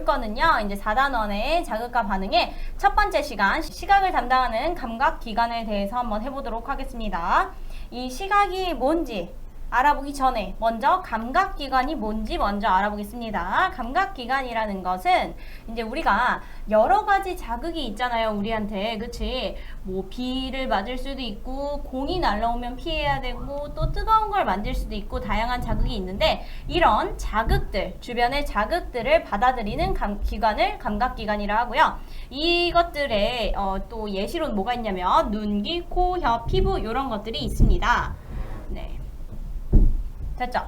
거는요, 이제 4단원의 자극과 반응의 첫 번째 시간, 시각을 담당하는 감각기관에 대해서 한번 해보도록 하겠습니다. 이 시각이 뭔지 알아보기 전에 먼저 감각기관이 뭔지 먼저 알아보겠습니다. 감각기관이라는 것은 이제 우리가 여러 가지 자극이 있잖아요, 우리한테. 그치? 뭐 비를 맞을 수도 있고, 공이 날라오면 피해야 되고, 또 뜨거운 걸 만질 수도 있고, 다양한 자극이 있는데, 이런 자극들, 주변의 자극들을 받아들이는 기관을 감각기관이라 하고요. 이것들의 또 예시로는 뭐가 있냐면 눈, 귀, 코, 혀, 피부 이런 것들이 있습니다. 네. 됐죠?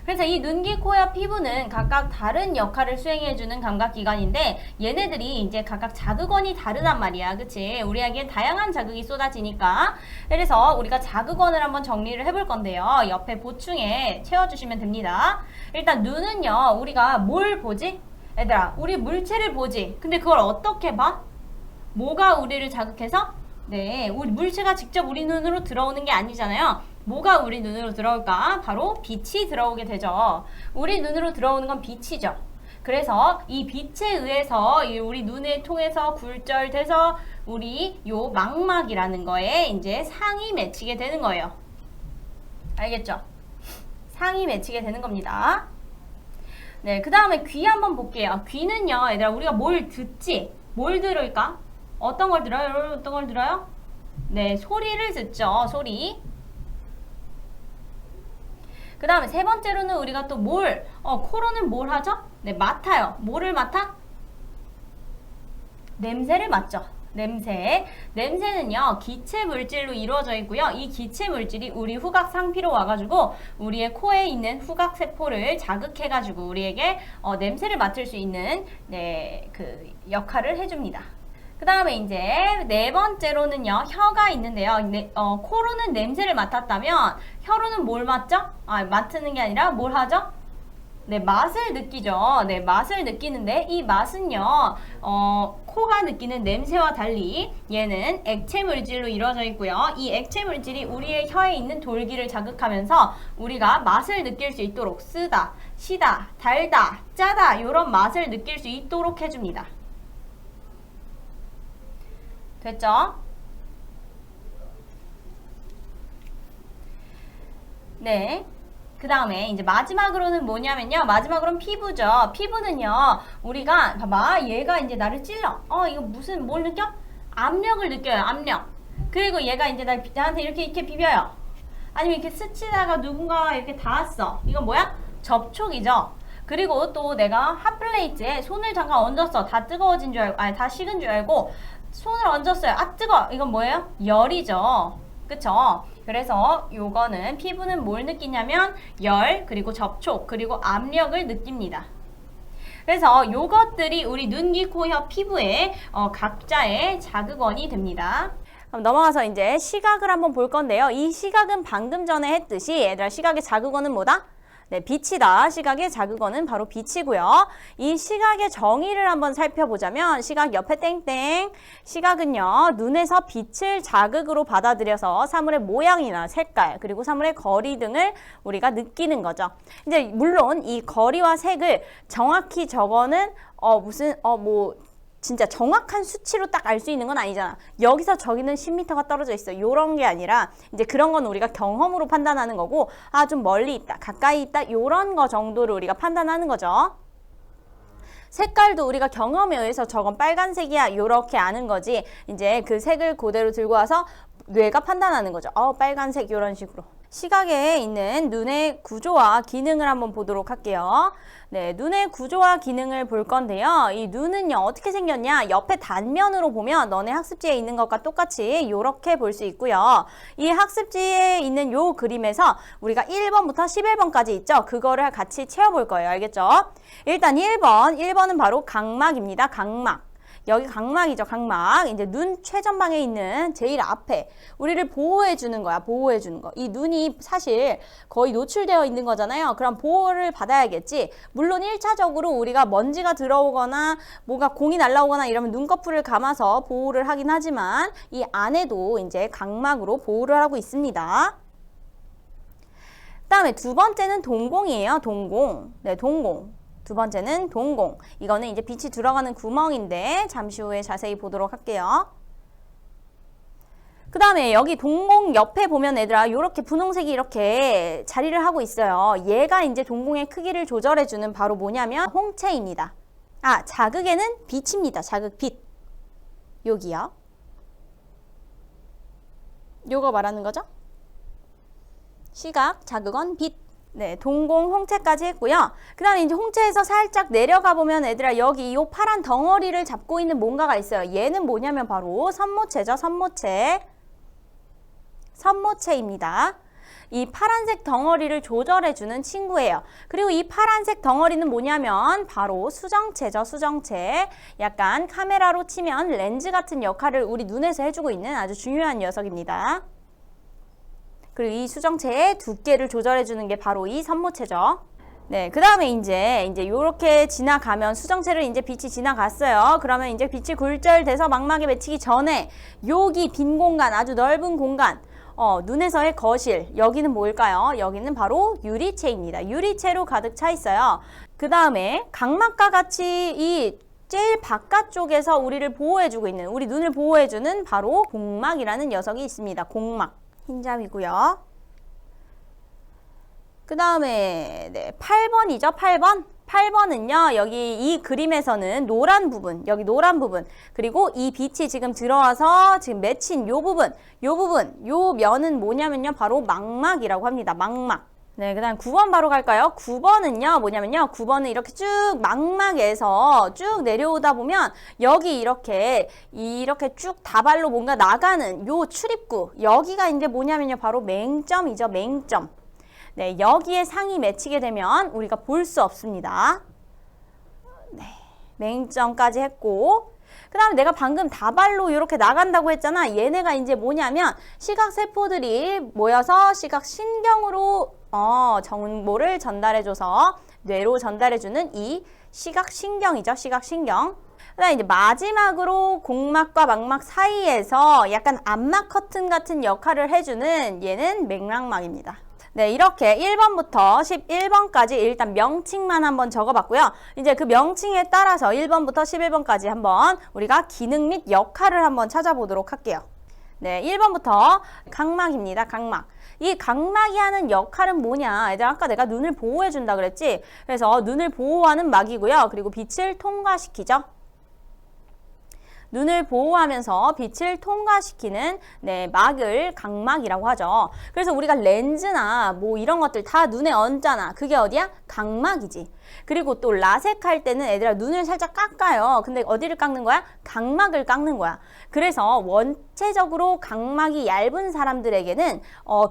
그래서 이 눈, 귀, 코, 혀, 피부는 각각 다른 역할을 수행해주는 감각기관인데 얘네들이 이제 각각 자극원이 다르단 말이야. 그치? 우리에겐 다양한 자극이 쏟아지니까. 그래서 우리가 자극원을 한번 정리를 해볼 건데요. 옆에 보충에 채워주시면 됩니다. 일단 눈은요, 우리가 뭘 보지? 얘들아, 우리 물체를 보지. 근데 그걸 어떻게 봐? 뭐가 우리를 자극해서? 네, 우리 물체가 직접 우리 눈으로 들어오는 게 아니잖아요. 뭐가 우리 눈으로 들어올까? 바로 빛이 들어오게 되죠. 우리 눈으로 들어오는 건 빛이죠. 그래서 이 빛에 의해서 우리 눈을 통해서 굴절돼서 우리 요 망막이라는 거에 이제 상이 맺히게 되는 거예요. 알겠죠? 상이 맺히게 되는 겁니다. 네, 그 다음에 귀 한번 볼게요. 귀는요, 얘들아, 우리가 뭘 듣지? 뭘 들을까? 어떤 걸 들어요? 어떤 걸 들어요? 네, 소리를 듣죠. 소리. 그 다음에 세 번째로는 우리가 또 코로는 뭘 하죠? 네, 맡아요. 뭐를 맡아? 냄새를 맡죠. 냄새. 냄새는요, 기체 물질로 이루어져 있고요. 이 기체 물질이 우리 후각 상피로 와가지고 우리의 코에 있는 후각 세포를 자극해가지고 우리에게 냄새를 맡을 수 있는 그 역할을 해줍니다. 그 다음에 이제 네 번째로는요, 혀가 있는데요. 코로는 냄새를 맡았다면 혀로는 뭘 맡죠? 맡는 게 아니라 뭘 하죠? 네, 맛을 느끼죠. 네, 맛을 느끼는데 이 맛은요, 코가 느끼는 냄새와 달리 얘는 액체 물질로 이루어져 있고요. 이 액체 물질이 우리의 혀에 있는 돌기를 자극하면서 우리가 맛을 느낄 수 있도록 쓰다, 시다, 달다, 짜다 이런 맛을 느낄 수 있도록 해줍니다. 됐죠? 네. 그 다음에 이제 마지막으로는 뭐냐면요. 마지막으로는 피부죠. 피부는요, 우리가 봐봐, 얘가 이제 나를 찔러. 이거 뭘 느껴? 압력을 느껴요. 압력. 그리고 얘가 이제 나한테 이렇게 비벼요. 아니면 이렇게 스치다가 누군가 이렇게 닿았어. 이건 뭐야? 접촉이죠. 그리고 또 내가 핫플레이트에 손을 잠깐 얹었어. 다 뜨거워진 줄 알고, 다 식은 줄 알고 손을 얹었어요. 뜨거! 이건 뭐예요? 열이죠. 그쵸? 그래서 요거는 피부는 뭘 느끼냐면 열, 그리고 접촉, 그리고 압력을 느낍니다. 그래서 요것들이 우리 눈, 귀, 코, 혀, 피부의 각자의 자극원이 됩니다. 그럼 넘어가서 이제 시각을 한번 볼 건데요. 이 시각은 방금 전에 했듯이 얘들아, 시각의 자극원은 뭐다? 네, 빛이다. 시각의 자극원은 바로 빛이고요. 이 시각의 정의를 한번 살펴보자면 시각 옆에 땡땡. 시각은요, 눈에서 빛을 자극으로 받아들여서 사물의 모양이나 색깔, 그리고 사물의 거리 등을 우리가 느끼는 거죠. 이제 물론 이 거리와 색을 정확히 적어는 진짜 정확한 수치로 딱 알 수 있는 건 아니잖아. 여기서 저기는 10m가 떨어져 있어. 요런 게 아니라 이제 그런 건 우리가 경험으로 판단하는 거고, 좀 멀리 있다, 가까이 있다, 요런 거 정도를 우리가 판단하는 거죠. 색깔도 우리가 경험에 의해서 저건 빨간색이야, 요렇게 아는 거지. 이제 그 색을 그대로 들고 와서 뇌가 판단하는 거죠. 빨간색, 요런 식으로. 시각에 있는 눈의 구조와 기능을 한번 보도록 할게요. 네, 눈의 구조와 기능을 볼 건데요. 이 눈은요, 어떻게 생겼냐? 옆에 단면으로 보면 너네 학습지에 있는 것과 똑같이 이렇게 볼 수 있고요. 이 학습지에 있는 요 그림에서 우리가 1번부터 11번까지 있죠? 그거를 같이 채워볼 거예요. 알겠죠? 일단 1번은 바로 각막입니다. 각막. 여기 각막이죠, 각막. 이제 눈 최전방에 있는 제일 앞에 우리를 보호해주는 거야, 보호해주는 거. 이 눈이 사실 거의 노출되어 있는 거잖아요. 그럼 보호를 받아야겠지. 물론 1차적으로 우리가 먼지가 들어오거나 뭐가 공이 날라오거나 이러면 눈꺼풀을 감아서 보호를 하긴 하지만 이 안에도 이제 각막으로 보호를 하고 있습니다. 그 다음에 두 번째는 동공이에요, 동공. 네, 동공. 두 번째는 동공. 이거는 이제 빛이 들어가는 구멍인데 잠시 후에 자세히 보도록 할게요. 그 다음에 여기 동공 옆에 보면 얘들아 요렇게 분홍색이 이렇게 자리를 하고 있어요. 얘가 이제 동공의 크기를 조절해주는 바로 뭐냐면 홍채입니다. 아, 자극에는 빛입니다. 자극 빛. 여기요. 요거 말하는 거죠? 시각, 자극원, 빛. 네, 동공, 홍채까지 했고요. 그 다음에 이제 홍채에서 살짝 내려가 보면 얘들아 여기 이 파란 덩어리를 잡고 있는 뭔가가 있어요. 얘는 뭐냐면 바로 선모체죠. 선모체. 선모체입니다. 이 파란색 덩어리를 조절해주는 친구예요. 그리고 이 파란색 덩어리는 뭐냐면 바로 수정체죠. 수정체. 약간 카메라로 치면 렌즈 같은 역할을 우리 눈에서 해주고 있는 아주 중요한 녀석입니다. 그리고 이 수정체의 두께를 조절해주는 게 바로 이 선모체죠. 네, 그 다음에 이제 요렇게 지나가면 수정체를 이제 빛이 지나갔어요. 그러면 이제 빛이 굴절돼서 망막에 맺히기 전에 여기 빈 공간, 아주 넓은 공간, 눈에서의 거실, 여기는 뭘까요? 여기는 바로 유리체입니다. 유리체로 가득 차 있어요. 그 다음에 각막과 같이 이 제일 바깥쪽에서 우리를 보호해주고 있는, 우리 눈을 보호해주는 바로 공막이라는 녀석이 있습니다. 공막. 흰점이고요. 그 다음에 네, 8번이죠. 8번. 8번은요. 여기 이 그림에서는 노란 부분, 여기 노란 부분, 그리고 이 빛이 지금 들어와서 지금 맺힌 요 부분, 요 면은 뭐냐면요. 바로 망막이라고 합니다. 망막. 네, 그 다음 9번 바로 갈까요? 9번은요, 뭐냐면요. 9번은 이렇게 쭉 망막에서 쭉 내려오다 보면 여기 이렇게 쭉 다발로 뭔가 나가는 요 출입구, 여기가 이제 뭐냐면요. 바로 맹점이죠. 맹점. 네, 여기에 상이 맺히게 되면 우리가 볼 수 없습니다. 네, 맹점까지 했고, 그 다음에 내가 방금 다발로 이렇게 나간다고 했잖아. 얘네가 이제 뭐냐면 시각세포들이 모여서 시각신경으로 정보를 전달해줘서 뇌로 전달해주는 이 시각신경이죠. 시각신경. 그 다음에 이제 마지막으로 공막과 망막 사이에서 약간 암막 커튼 같은 역할을 해주는 얘는 맥락막입니다. 네, 이렇게 1번부터 11번까지 일단 명칭만 한번 적어봤고요. 이제 그 명칭에 따라서 1번부터 11번까지 한번 우리가 기능 및 역할을 한번 찾아보도록 할게요. 네, 1번부터 각막입니다. 각막. 이 각막이 하는 역할은 뭐냐? 얘들 아까 내가 눈을 보호해준다 그랬지? 그래서 눈을 보호하는 막이고요. 그리고 빛을 통과시키죠. 눈을 보호하면서 빛을 통과시키는 네, 막을 각막이라고 하죠. 그래서 우리가 렌즈나 뭐 이런 것들 다 눈에 얹잖아. 그게 어디야? 각막이지. 그리고 또 라섹할 때는 애들아 눈을 살짝 깎아요. 근데 어디를 깎는 거야? 각막을 깎는 거야. 그래서 원체적으로 각막이 얇은 사람들에게는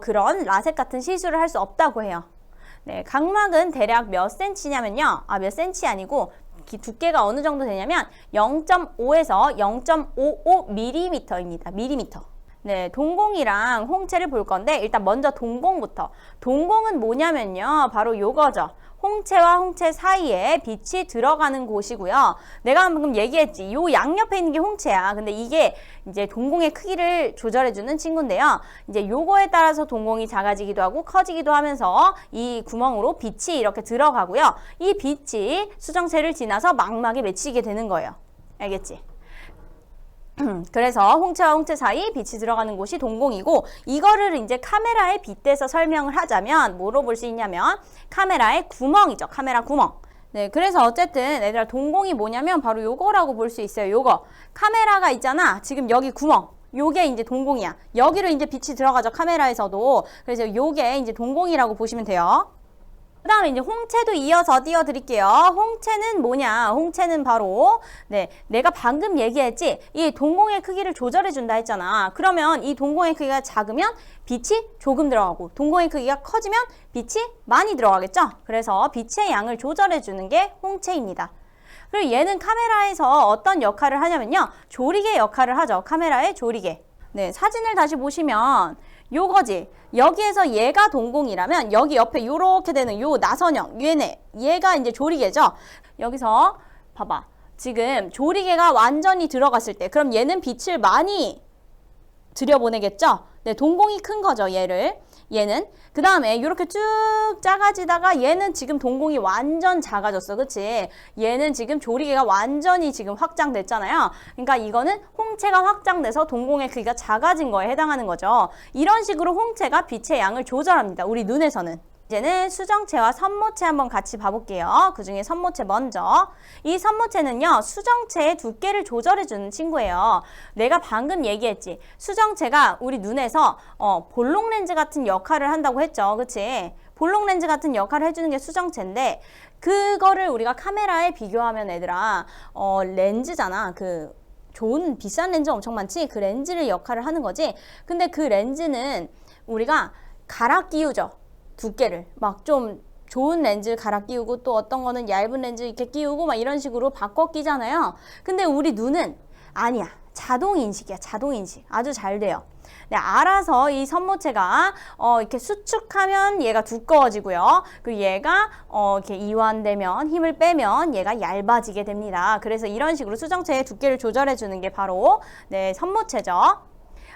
그런 라섹 같은 시술을 할 수 없다고 해요. 네, 각막은 대략 몇 센치냐면요. 몇 센치 아니고 두께가 어느 정도 되냐면 0.5에서 0.55mm입니다. 밀리미터. 네, 동공이랑 홍채를 볼 건데 일단 먼저 동공부터. 동공은 뭐냐면요. 바로 요거죠. 홍채와 홍채 사이에 빛이 들어가는 곳이고요. 내가 방금 얘기했지. 요 양옆에 있는 게 홍채야. 근데 이게 이제 동공의 크기를 조절해주는 친구인데요. 이제 요거에 따라서 동공이 작아지기도 하고 커지기도 하면서 이 구멍으로 빛이 이렇게 들어가고요. 이 빛이 수정체를 지나서 망막에 맺히게 되는 거예요. 알겠지? 그래서 홍채와 홍채 사이 빛이 들어가는 곳이 동공이고, 이거를 이제 카메라에 빗대서 설명을 하자면 뭐로 볼 수 있냐면 카메라의 구멍이죠. 카메라 구멍. 네, 그래서 어쨌든 얘들아 동공이 뭐냐면 바로 요거라고 볼 수 있어요. 요거. 카메라가 있잖아. 지금 여기 구멍. 요게 이제 동공이야. 여기로 이제 빛이 들어가죠. 카메라에서도. 그래서 요게 이제 동공이라고 보시면 돼요. 그 다음에 이제 홍채도 이어서 띄워드릴게요. 홍채는 뭐냐? 홍채는 바로 네, 내가 방금 얘기했지? 이 동공의 크기를 조절해준다 했잖아. 그러면 이 동공의 크기가 작으면 빛이 조금 들어가고 동공의 크기가 커지면 빛이 많이 들어가겠죠? 그래서 빛의 양을 조절해주는 게 홍채입니다. 그리고 얘는 카메라에서 어떤 역할을 하냐면요. 조리개 역할을 하죠. 카메라의 조리개. 네, 사진을 다시 보시면 요거지. 여기에서 얘가 동공이라면 여기 옆에 요렇게 되는 요 나선형 얘가 이제 조리개죠. 여기서 봐봐. 지금 조리개가 완전히 들어갔을 때 그럼 얘는 빛을 많이 들여보내겠죠? 네, 동공이 큰 거죠, 얘는. 그 다음에 이렇게 쭉 작아지다가 얘는 지금 동공이 완전 작아졌어. 그치? 얘는 지금 조리개가 완전히 지금 확장됐잖아요. 그러니까 이거는 홍채가 확장돼서 동공의 크기가 작아진 거에 해당하는 거죠. 이런 식으로 홍채가 빛의 양을 조절합니다. 우리 눈에서는. 이제는 수정체와 선모체 한번 같이 봐볼게요. 그 중에 선모체 먼저. 이 선모체는요, 수정체의 두께를 조절해주는 친구예요. 내가 방금 얘기했지. 수정체가 우리 눈에서 볼록 렌즈 같은 역할을 한다고 했죠. 그치? 볼록 렌즈 같은 역할을 해주는 게 수정체인데, 그거를 우리가 카메라에 비교하면 얘들아, 렌즈잖아. 좋은 비싼 렌즈 엄청 많지? 그 렌즈를 역할을 하는 거지. 근데 그 렌즈는 우리가 갈아 끼우죠. 두께를 막 좀 좋은 렌즈를 갈아 끼우고 또 어떤 거는 얇은 렌즈 이렇게 끼우고 막 이런 식으로 바꿔 끼잖아요. 근데 우리 눈은 아니야. 자동 인식이야. 자동 인식. 아주 잘 돼요. 네, 알아서 이 선모체가 이렇게 수축하면 얘가 두꺼워지고요. 그리고 얘가 이렇게 이완되면 힘을 빼면 얘가 얇아지게 됩니다. 그래서 이런 식으로 수정체의 두께를 조절해 주는 게 바로 네, 선모체죠.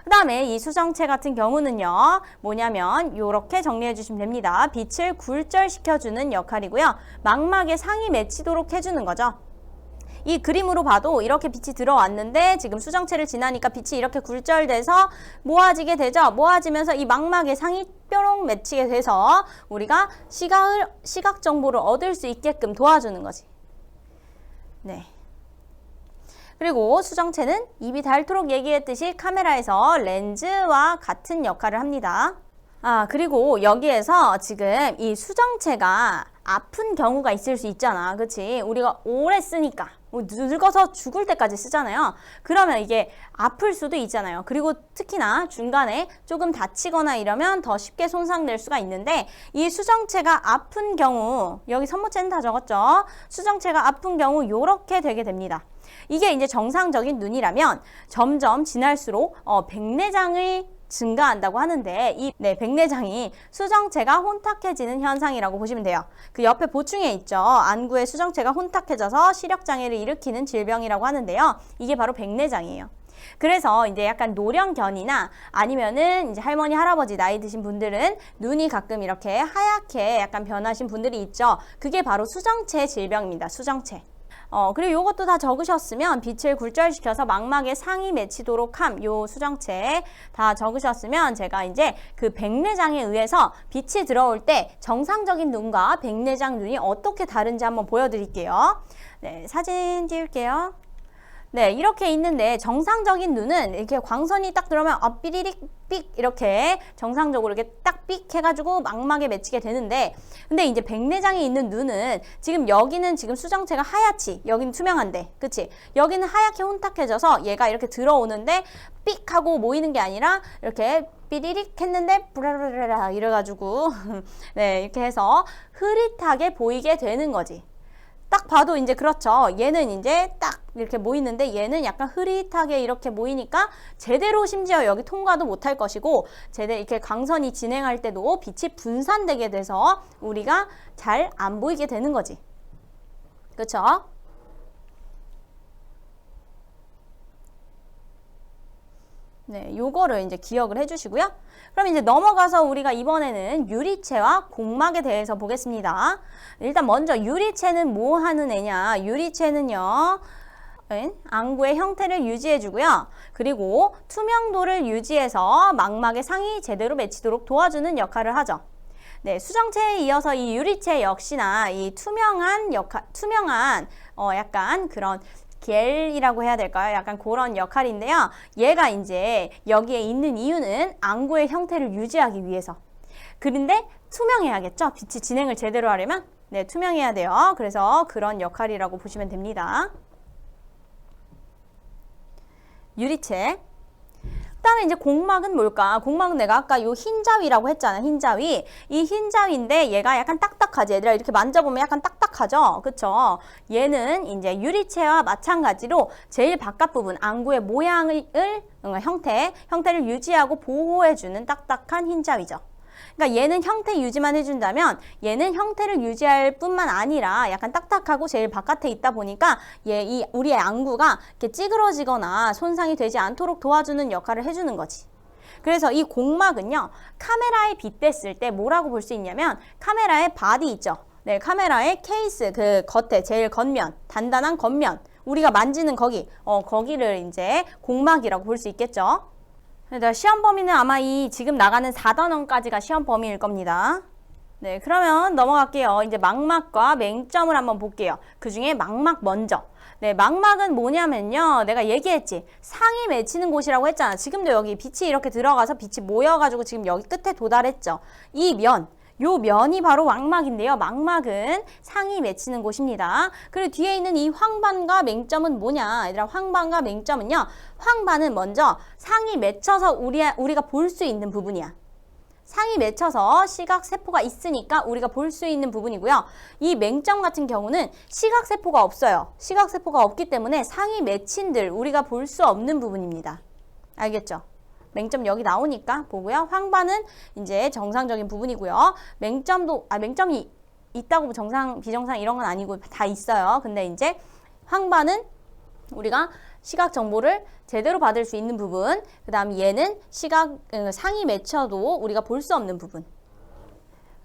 그 다음에 이 수정체 같은 경우는요, 뭐냐면 이렇게 정리해 주시면 됩니다. 빛을 굴절시켜주는 역할이고요. 망막에 상이 맺히도록 해주는 거죠. 이 그림으로 봐도 이렇게 빛이 들어왔는데 지금 수정체를 지나니까 빛이 이렇게 굴절돼서 모아지게 되죠. 모아지면서 이 망막에 상이 뾰록 맺히게 돼서 우리가 시각 정보를 얻을 수 있게끔 도와주는 거지. 네. 그리고 수정체는 입이 닳도록 얘기했듯이 카메라에서 렌즈와 같은 역할을 합니다. 그리고 여기에서 지금 이 수정체가 아픈 경우가 있을 수 있잖아. 그치? 우리가 오래 쓰니까 늙어서 죽을 때까지 쓰잖아요. 그러면 이게 아플 수도 있잖아요. 그리고 특히나 중간에 조금 다치거나 이러면 더 쉽게 손상될 수가 있는데 이 수정체가 아픈 경우, 여기 선모체는 다 적었죠? 수정체가 아픈 경우 요렇게 되게 됩니다. 이게 이제 정상적인 눈이라면 점점 지날수록 백내장이 증가한다고 하는데 이 백내장이 수정체가 혼탁해지는 현상이라고 보시면 돼요. 그 옆에 보충에 있죠. 안구의 수정체가 혼탁해져서 시력장애를 일으키는 질병이라고 하는데요. 이게 바로 백내장이에요. 그래서 이제 약간 노령견이나 아니면은 이제 할머니, 할아버지 나이 드신 분들은 눈이 가끔 이렇게 하얗게 약간 변하신 분들이 있죠. 그게 바로 수정체 질병입니다. 수정체. 그리고 요것도 다 적으셨으면 빛을 굴절시켜서 망막에 상이 맺히도록 함, 요 수정체 다 적으셨으면 제가 이제 그 백내장에 의해서 빛이 들어올 때 정상적인 눈과 백내장 눈이 어떻게 다른지 한번 보여드릴게요. 네, 사진 띄울게요. 네, 이렇게 있는데 정상적인 눈은 이렇게 광선이 딱 들어오면 삐리릭 삑 이렇게 정상적으로 이렇게 딱 삑 해가지고 망막에 맺히게 되는데 근데 이제 백내장이 있는 눈은 지금 여기는 지금 수정체가 하얗지 여기는 투명한데 그치? 여기는 하얗게 혼탁해져서 얘가 이렇게 들어오는데 삑 하고 모이는 게 아니라 이렇게 삐리릭 했는데 브라라라라 이래가지고 네 이렇게 해서 흐릿하게 보이게 되는 거지. 딱 봐도 이제 그렇죠. 얘는 이제 딱 이렇게 모이는데 얘는 약간 흐릿하게 이렇게 모이니까 제대로 심지어 여기 통과도 못할 것이고 제대로 이렇게 광선이 진행할 때도 빛이 분산되게 돼서 우리가 잘 안 보이게 되는 거지. 그렇죠? 네, 요거를 이제 기억을 해주시고요. 그럼 이제 넘어가서 우리가 이번에는 유리체와 공막에 대해서 보겠습니다. 일단 먼저 유리체는 뭐 하는 애냐? 유리체는요, 안구의 형태를 유지해주고요. 그리고 투명도를 유지해서 망막의 상이 제대로 맺히도록 도와주는 역할을 하죠. 네, 수정체에 이어서 이 유리체 역시나 이 투명한 약간 그런 겔이라고 해야 될까요? 약간 그런 역할인데요. 얘가 이제 여기에 있는 이유는 안구의 형태를 유지하기 위해서. 그런데 투명해야겠죠? 빛이 진행을 제대로 하려면? 네, 투명해야 돼요. 그래서 그런 역할이라고 보시면 됩니다. 유리체. 그 다음에 이제 공막은 뭘까? 공막은 내가 아까 요 흰자위라고 했잖아. 흰자위. 이 흰자위인데 얘가 약간 딱딱하지. 얘들아 이렇게 만져보면 약간 딱딱하죠? 그쵸? 얘는 이제 유리체와 마찬가지로 제일 바깥 부분, 안구의 모양을, 형태를 유지하고 보호해주는 딱딱한 흰자위죠. 그러니까 얘는 형태 유지만 해준다면 얘는 형태를 유지할 뿐만 아니라 약간 딱딱하고 제일 바깥에 있다 보니까 우리의 안구가 이렇게 찌그러지거나 손상이 되지 않도록 도와주는 역할을 해주는 거지. 그래서 이 공막은요, 카메라에 빗댔을 때 뭐라고 볼 수 있냐면 카메라의 바디 있죠. 네, 카메라의 케이스, 그 겉에 제일 겉면, 단단한 겉면, 우리가 만지는 거기를 이제 공막이라고 볼 수 있겠죠. 시험 범위는 아마 이 지금 나가는 4단원까지가 시험 범위일 겁니다. 네, 그러면 넘어갈게요. 이제 망막과 맹점을 한번 볼게요. 그 중에 망막 먼저. 네, 망막은 뭐냐면요. 내가 얘기했지. 상이 맺히는 곳이라고 했잖아. 지금도 여기 빛이 이렇게 들어가서 빛이 모여가지고 지금 여기 끝에 도달했죠. 요 면이 바로 망막인데요. 망막은 상이 맺히는 곳입니다. 그리고 뒤에 있는 이 황반과 맹점은 뭐냐? 얘들아, 황반과 맹점은요. 황반은 먼저 상이 맺혀서 우리가 볼 수 있는 부분이야. 상이 맺혀서 시각세포가 있으니까 우리가 볼 수 있는 부분이고요. 이 맹점 같은 경우는 시각세포가 없어요. 시각세포가 없기 때문에 상이 맺힌들 우리가 볼 수 없는 부분입니다. 알겠죠? 맹점 여기 나오니까 보고요. 황반은 이제 정상적인 부분이고요. 맹점이 있다고 정상, 비정상 이런 건 아니고 다 있어요. 근데 이제 황반은 우리가 시각 정보를 제대로 받을 수 있는 부분, 그 다음 얘는 상이 맺혀도 우리가 볼 수 없는 부분.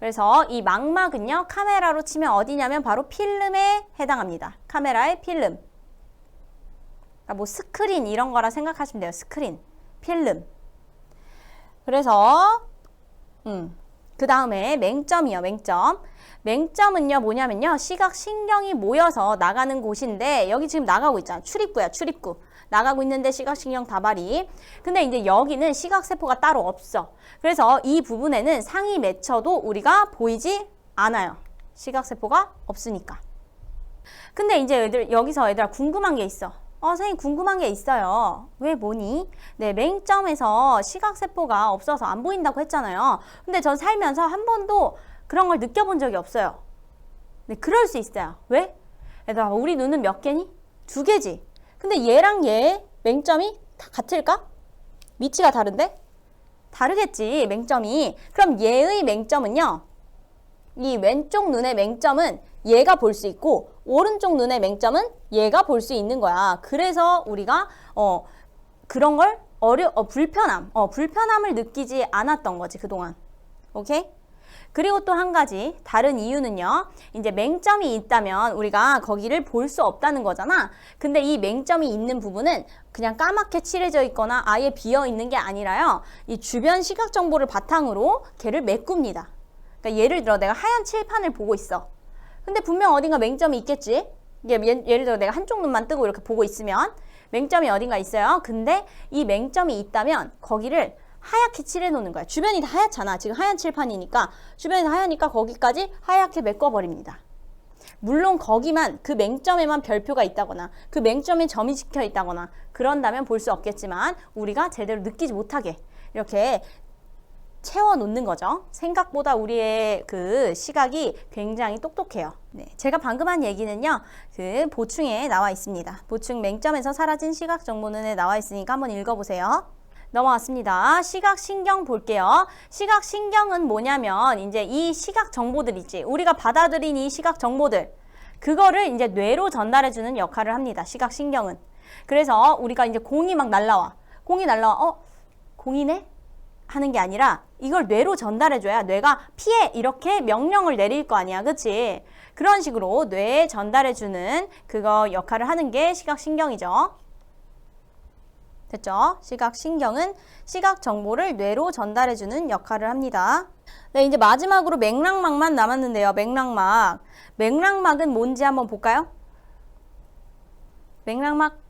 그래서 이 망막은요, 카메라로 치면 어디냐면 바로 필름에 해당합니다. 카메라의 필름. 그러니까 뭐 스크린 이런 거라 생각하시면 돼요. 스크린, 필름. 그래서 그 다음에 맹점이요. 맹점은요 뭐냐면요, 시각신경이 모여서 나가는 곳인데 여기 지금 나가고 있잖아. 출입구야, 출입구. 나가고 있는데 시각신경 다발이. 근데 이제 여기는 시각세포가 따로 없어. 그래서 이 부분에는 상이 맺혀도 우리가 보이지 않아요. 시각세포가 없으니까. 근데 이제 여기서 얘들아 궁금한 게 있어. 선생님 궁금한 게 있어요. 왜 뭐니? 네, 맹점에서 시각세포가 없어서 안 보인다고 했잖아요. 근데 전 살면서 한 번도 그런 걸 느껴본 적이 없어요. 네, 그럴 수 있어요. 왜? 얘들아, 우리 눈은 몇 개니? 2개지. 근데 얘랑 얘 맹점이 다 같을까? 위치가 다른데? 다르겠지, 맹점이. 그럼 얘의 맹점은요, 이 왼쪽 눈의 맹점은 얘가 볼 수 있고 오른쪽 눈의 맹점은 얘가 볼 수 있는 거야. 그래서 우리가 그런 걸 불편함을 느끼지 않았던 거지, 그동안. 오케이? 그리고 또 한 가지 다른 이유는요, 이제 맹점이 있다면 우리가 거기를 볼 수 없다는 거잖아. 근데 이 맹점이 있는 부분은 그냥 까맣게 칠해져 있거나 아예 비어 있는 게 아니라요, 이 주변 시각 정보를 바탕으로 걔를 메꿉니다. 그러니까 예를 들어 내가 하얀 칠판을 보고 있어. 근데 분명 어딘가 맹점이 있겠지. 예를 들어 내가 한쪽 눈만 뜨고 이렇게 보고 있으면 맹점이 어딘가 있어요. 근데 이 맹점이 있다면 거기를 하얗게 칠해 놓는 거야. 주변이 다 하얗잖아. 지금 하얀 칠판이니까 주변이 다 하얘니까 거기까지 하얗게 메꿔버립니다. 물론 거기만, 그 맹점에만 별표가 있다거나 그 맹점에 점이 찍혀 있다거나 그런다면 볼 수 없겠지만 우리가 제대로 느끼지 못하게 이렇게 채워놓는 거죠. 생각보다 우리의 그 시각이 굉장히 똑똑해요. 네, 제가 방금 한 얘기는요, 그 보충에 나와 있습니다. 보충 맹점에서 사라진 시각 정보는에 나와 있으니까 한번 읽어보세요. 넘어왔습니다. 시각신경 볼게요. 시각신경은 뭐냐면 이제 이 시각 정보들 있지. 우리가 받아들인 이 시각 정보들, 그거를 이제 뇌로 전달해주는 역할을 합니다. 시각신경은. 그래서 우리가 이제 공이 막 날라와. 공이네? 하는 게 아니라 이걸 뇌로 전달해줘야 뇌가 피해 이렇게 명령을 내릴 거 아니야, 그치? 그런 식으로 뇌에 전달해주는 그거 역할을 하는 게 시각신경이죠. 됐죠? 시각신경은 시각 정보를 뇌로 전달해주는 역할을 합니다. 네, 이제 마지막으로 맥락막만 남았는데요. 맥락막은 뭔지 한번 볼까요? 맥락막.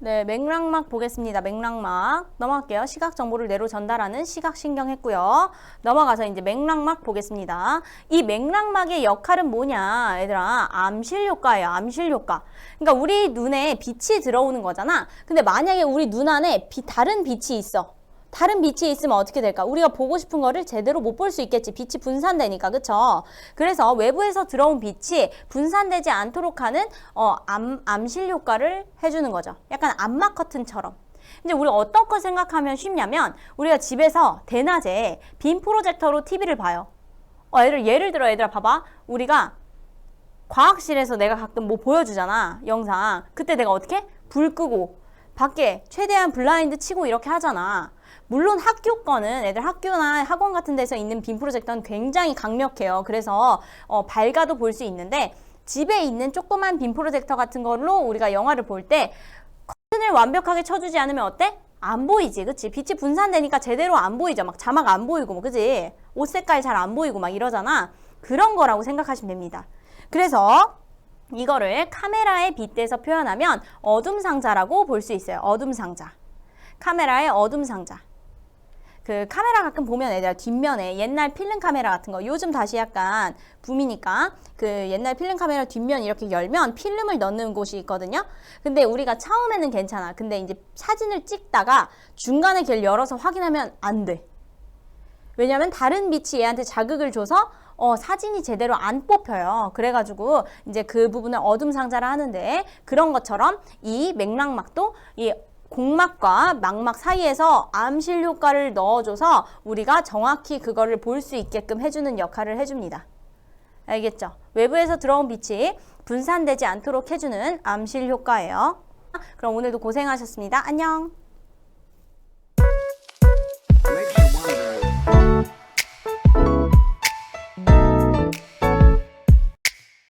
네, 맥락막 보겠습니다. 맥락막 넘어갈게요. 시각 정보를 뇌로 전달하는 시각신경 했고요. 넘어가서 이제 맥락막 보겠습니다. 이 맥락막의 역할은 뭐냐, 얘들아? 암실효과예요. 암실효과. 그러니까 우리 눈에 빛이 들어오는 거잖아. 근데 만약에 우리 눈 안에 다른 빛이 있어. 다른 빛이 있으면 어떻게 될까? 우리가 보고 싶은 거를 제대로 못 볼 수 있겠지. 빛이 분산되니까, 그쵸? 그래서 외부에서 들어온 빛이 분산되지 않도록 하는 암실 효과를 해주는 거죠. 약간 암막 커튼처럼. 이제 우리 어떤 걸 생각하면 쉽냐면 우리가 집에서 대낮에 빔 프로젝터로 TV를 봐요. 예를 들어 얘들아 봐봐. 우리가 과학실에서 내가 가끔 뭐 보여주잖아. 영상. 그때 내가 어떻게? 불 끄고 밖에 최대한 블라인드 치고 이렇게 하잖아. 물론 학교 거는 애들 학교나 학원 같은 데서 있는 빔 프로젝터는 굉장히 강력해요. 그래서 밝아도 볼 수 있는데 집에 있는 조그만 빔 프로젝터 같은 걸로 우리가 영화를 볼 때 커튼을 완벽하게 쳐주지 않으면 어때? 안 보이지, 그치? 빛이 분산되니까 제대로 안 보이죠. 막 자막 안 보이고, 뭐, 그치? 옷 색깔 잘 안 보이고 막 이러잖아. 그런 거라고 생각하시면 됩니다. 그래서 이거를 카메라에 빗대서 표현하면 어둠 상자라고 볼 수 있어요. 어둠 상자. 카메라의 어둠 상자. 그 카메라 가끔 보면 애들 뒷면에 옛날 필름 카메라 같은 거 요즘 다시 약간 붐이니까 그 옛날 필름 카메라 뒷면 이렇게 열면 필름을 넣는 곳이 있거든요. 근데 우리가 처음에는 괜찮아. 근데 이제 사진을 찍다가 중간에 걔를 열어서 확인하면 안 돼. 왜냐면 다른 빛이 얘한테 자극을 줘서 사진이 제대로 안 뽑혀요. 그래가지고 이제 그 부분을 어둠 상자를 하는데 그런 것처럼 이 맥락막도 이 공막과 망막 사이에서 암실 효과를 넣어줘서 우리가 정확히 그거를 볼 수 있게끔 해주는 역할을 해줍니다. 알겠죠? 외부에서 들어온 빛이 분산되지 않도록 해주는 암실 효과예요. 그럼 오늘도 고생하셨습니다. 안녕!